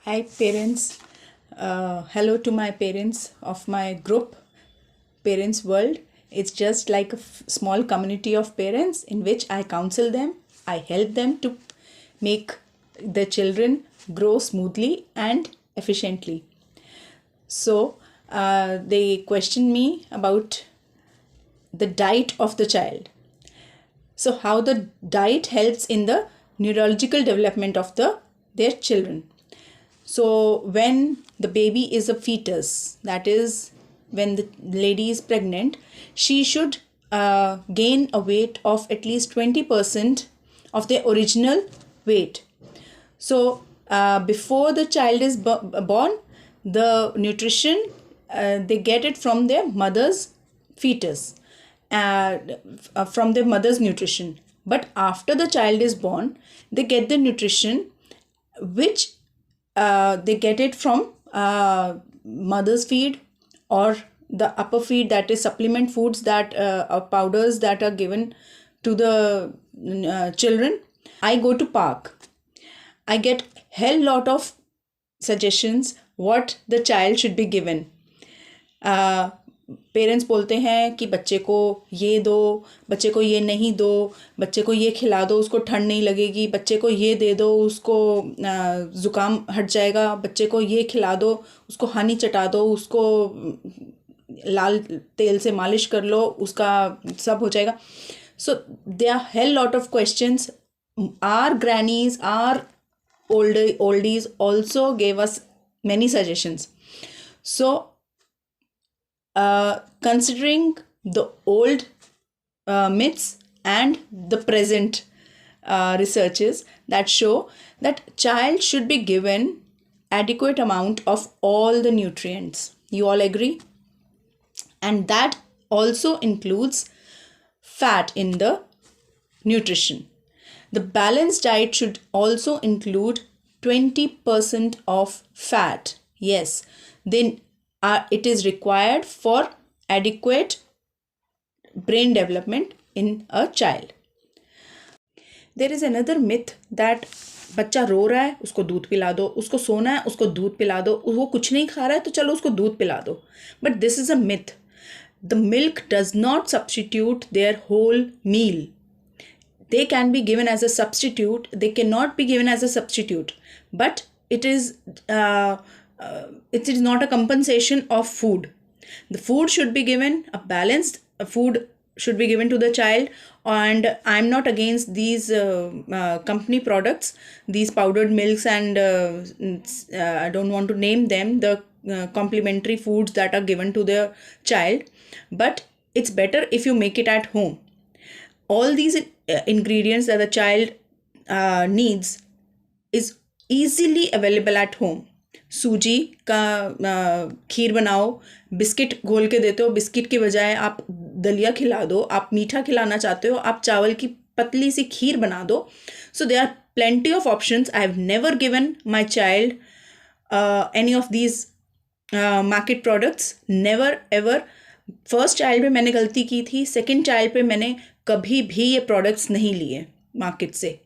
Hi, parents. Hello to my parents of my group, Parents World. It's just like a small community of parents in which I counsel them, I help them to make the children grow smoothly and efficiently. So, they questioned me about the diet of the child. So, how the diet helps in the neurological development of their children. So, when the baby is a fetus, that is, when the lady is pregnant, she should gain a weight of at least 20% of their original weight. So, before the child is born, the nutrition they get it from their mother's fetus, uh, from their mother's nutrition. But after the child is born, they get the nutrition which they get it from mother's feed or the upper feed, that is supplement foods that are powders that are given to the children. I go to park, I get hell lot of suggestions what the child should be given. Parents बोलते हैं कि बच्चे को ये दो, बच्चे को ये नहीं दो, बच्चे को ये खिला दो, उसको ठंड नहीं लगेगी, बच्चे को ये दे दो, उसको ज़ुकाम हट जाएगा, बच्चे को ये खिला दो, उसको हनी चटा दो, उसको लाल तेल से मालिश कर लो, उसका सब हो जाएगा. So they are hell lot of questions. Are grannies, are oldies also gave us many suggestions. So considering the old myths and the present researches that show that child should be given adequate amount of all the nutrients. You all agree? And that also includes fat in the nutrition. The balanced diet should also include 20% of fat. Yes, then it is required for adequate brain development in a child. There is another myth that बच्चा रो रहा है उसको दूध पिला दो, उसको सोना है उसको दूध पिला दो, वो कुछ नहीं खा रहा है तो चलो उसको दूध पिला दो. But this is a myth. The milk does not substitute their whole meal. They can be given as a substitute, they cannot be given as a substitute, but it is not a compensation of food. The food should be given, a balanced food should be given to the child. And I'm not against these company products, these powdered milks, and I don't want to name them, the complementary foods that are given to the child, but it's better if you make it at home. All these ingredients that the child needs is easily available at home. सूजी का खीर बनाओ, biscuit घोल के देते हो, biscuit के बजाय आप दलिया खिला दो, आप मीठा खिलाना चाहते हो, आप चावल की पतली सी खीर बना दो. So there are plenty of options. I have never given my child any of these market products. Never ever. First child पे मैंने गलती की थी, सेकंड चाइल्ड पे मैंने कभी भी ये प्रोडक्ट्स नहीं लिए मार्केट से.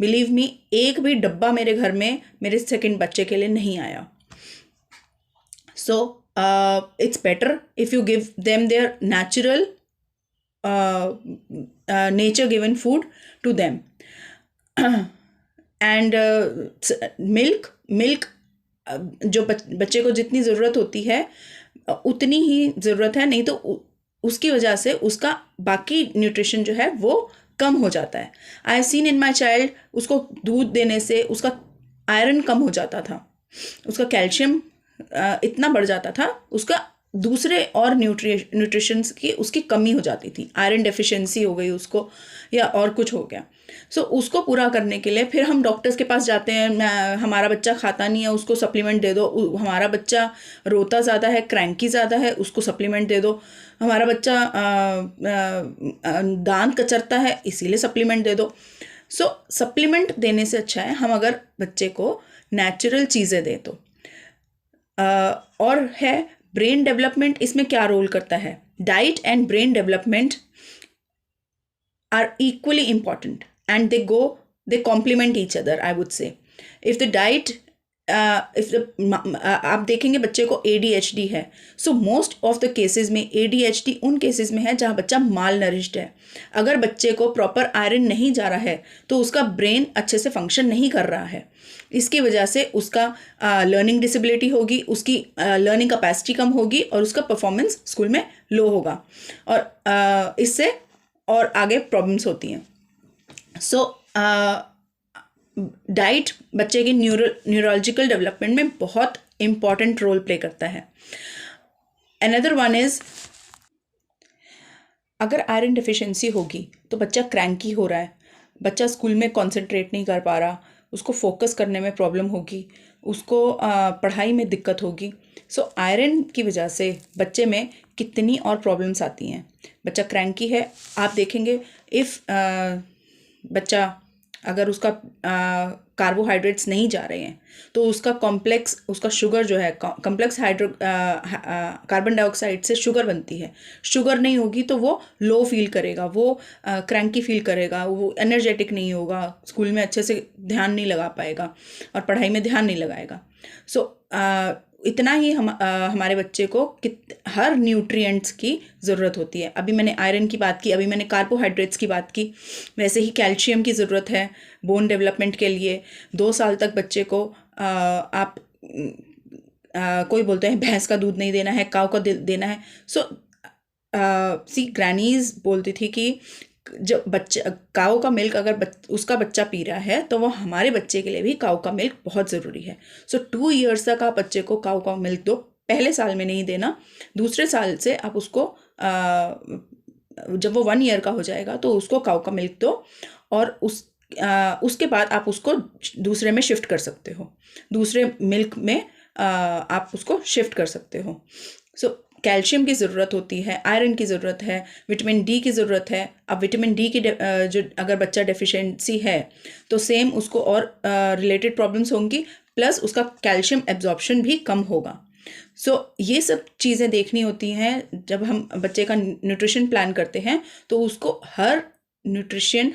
बिलीव मी, एक भी डब्बा मेरे घर में मेरे सेकंड बच्चे के लिए नहीं आया. So it's better if you give them their natural nature given food to them. And milk जो बच्चे को जितनी ज़रूरत होती है उतनी ही ज़रूरत है, नहीं तो उसकी वजह से उसका बाकी न्यूट्रिशन जो है वो कम हो जाता है. I have seen in my child, उसको दूध देने से उसका आयरन कम हो जाता था, उसका कैल्शियम इतना बढ़ जाता था, उसका दूसरे और न्यूट्रिशंस की उसकी कमी हो जाती थी, आयरन डेफिशिएंसी हो गई उसको या और कुछ हो गया. सो उसको पूरा करने के लिए फिर हम डॉक्टर्स के पास जाते हैं, हमारा बच्चा खाता नहीं है उसको सप्लीमेंट दे दो, हमारा बच्चा रोता ज़्यादा है, क्रैंकी ज़्यादा है, उसको सप्लीमेंट दे दो, हमारा बच्चा दांत कचरता है इसीलिए सप्लीमेंट दे दो. सो सप्लीमेंट देने से अच्छा है हम अगर बच्चे को नेचुरल चीज़ें दें तो. और है ब्रेन डेवलपमेंट, इसमें क्या रोल करता है. Diet and brain development are equally important and they complement each other, I would say. If the diet आप देखेंगे बच्चे को ADHD है, so most of the cases में ADHD उन केसेस में है जहाँ बच्चा माल नरिश्ड है। अगर बच्चे को प्रॉपर आयरन नहीं जा रहा है तो उसका ब्रेन अच्छे से फंक्शन नहीं कर रहा है, इसकी वजह से उसका लर्निंग डिसेबिलिटी होगी, उसकी लर्निंग कैपेसिटी कम होगी और उसका परफॉर्मेंस स्कूल में लो होगा, और इससे और आगे प्रॉब्लम्स होती हैं। सो डाइट बच्चे की न्यूरोलॉजिकल डेवलपमेंट में बहुत इम्पॉर्टेंट रोल प्ले करता है। अनदर वन इज़, अगर आयरन डिफिशिएंसी होगी तो बच्चा क्रैंकी हो रहा है, बच्चा स्कूल में कंसंट्रेट नहीं कर पा रहा, उसको फोकस करने में प्रॉब्लम होगी, उसको पढ़ाई में दिक्कत होगी। सो आयरन की वजह से बच्चे में कितनी और प्रॉब्लम्स आती हैं। बच्चा क्रैंकी है, आप देखेंगे इफ़ बच्चा अगर उसका कार्बोहाइड्रेट्स नहीं जा रहे हैं तो उसका शुगर जो है, कॉम्प्लेक्स कार्बन डाइऑक्साइड से शुगर बनती है, शुगर नहीं होगी तो वो लो फील करेगा, वो क्रैंकी फील करेगा, वो एनर्जेटिक नहीं होगा, स्कूल में अच्छे से ध्यान नहीं लगा पाएगा और पढ़ाई में ध्यान नहीं लगाएगा। सो इतना ही हमारे बच्चे को हर न्यूट्रिएंट्स की ज़रूरत होती है। अभी मैंने आयरन की बात की, अभी मैंने कार्बोहाइड्रेट्स की बात की, वैसे ही कैल्शियम की ज़रूरत है बोन डेवलपमेंट के लिए। 2 साल तक बच्चे को आप कोई बोलते हैं भैंस का दूध नहीं देना है, काऊ का देना है। सो ग्रैनीज बोलती थी कि जब बच्चा काऊ का मिल्क अगर उसका बच्चा पी रहा है तो वो हमारे बच्चे के लिए भी काऊ का मिल्क बहुत ज़रूरी है। सो 2 ईयर्स तक आप बच्चे को काऊ का मिल्क दो, पहले साल में नहीं देना, दूसरे साल से आप उसको जब वो 1 ईयर का हो जाएगा तो उसको काऊ का मिल्क दो, और उसके बाद आप उसको दूसरे में शिफ्ट कर सकते हो, दूसरे मिल्क में आप उसको शिफ्ट कर सकते हो। सो कैल्शियम की ज़रूरत होती है, आयरन की ज़रूरत है, विटामिन डी की ज़रूरत है। अब विटामिन डी की जो अगर बच्चा डेफिशिएंसी है तो सेम उसको और रिलेटेड प्रॉब्लम्स होंगी, प्लस उसका कैल्शियम एब्जॉर्प्शन भी कम होगा। सो ये सब चीज़ें देखनी होती हैं जब हम बच्चे का न्यूट्रिशन प्लान करते हैं, तो उसको हर न्यूट्रिशन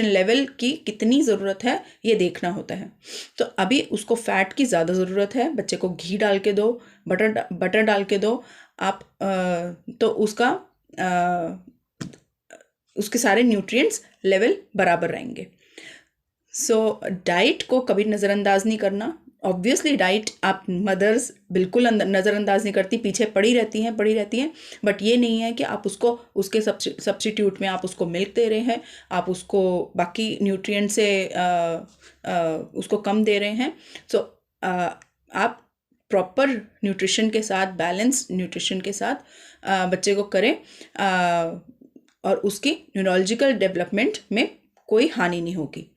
लेवल की कितनी ज़रूरत है ये देखना होता है। तो अभी उसको फ़ैट की ज़्यादा ज़रूरत है, बच्चे को घी डाल के दो, बटर डाल के दो आप, तो उसके सारे न्यूट्रिएंट्स लेवल बराबर रहेंगे। सो डाइट को कभी नज़रअंदाज नहीं करना। ऑब्वियसली डाइट आप मदर्स बिल्कुल नज़रअंदाज नहीं करती, पीछे पड़ी रहती हैं, बट ये नहीं है कि आप उसको उसके सब्स्टिट्यूट में आप उसको मिल्क दे रहे हैं, आप उसको बाकी न्यूट्रिएंट से उसको कम दे रहे हैं। सो आप प्रॉपर न्यूट्रिशन के साथ, बैलेंस न्यूट्रिशन के साथ बच्चे को करें, और उसकी न्यूरोलॉजिकल डेवलपमेंट में कोई हानि नहीं होगी।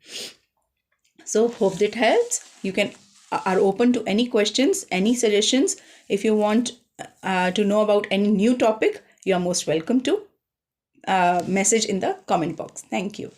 So hope that helps. You are open to any questions, any suggestions. If you want to know about any new topic, you are most welcome to message in the comment box. Thank you.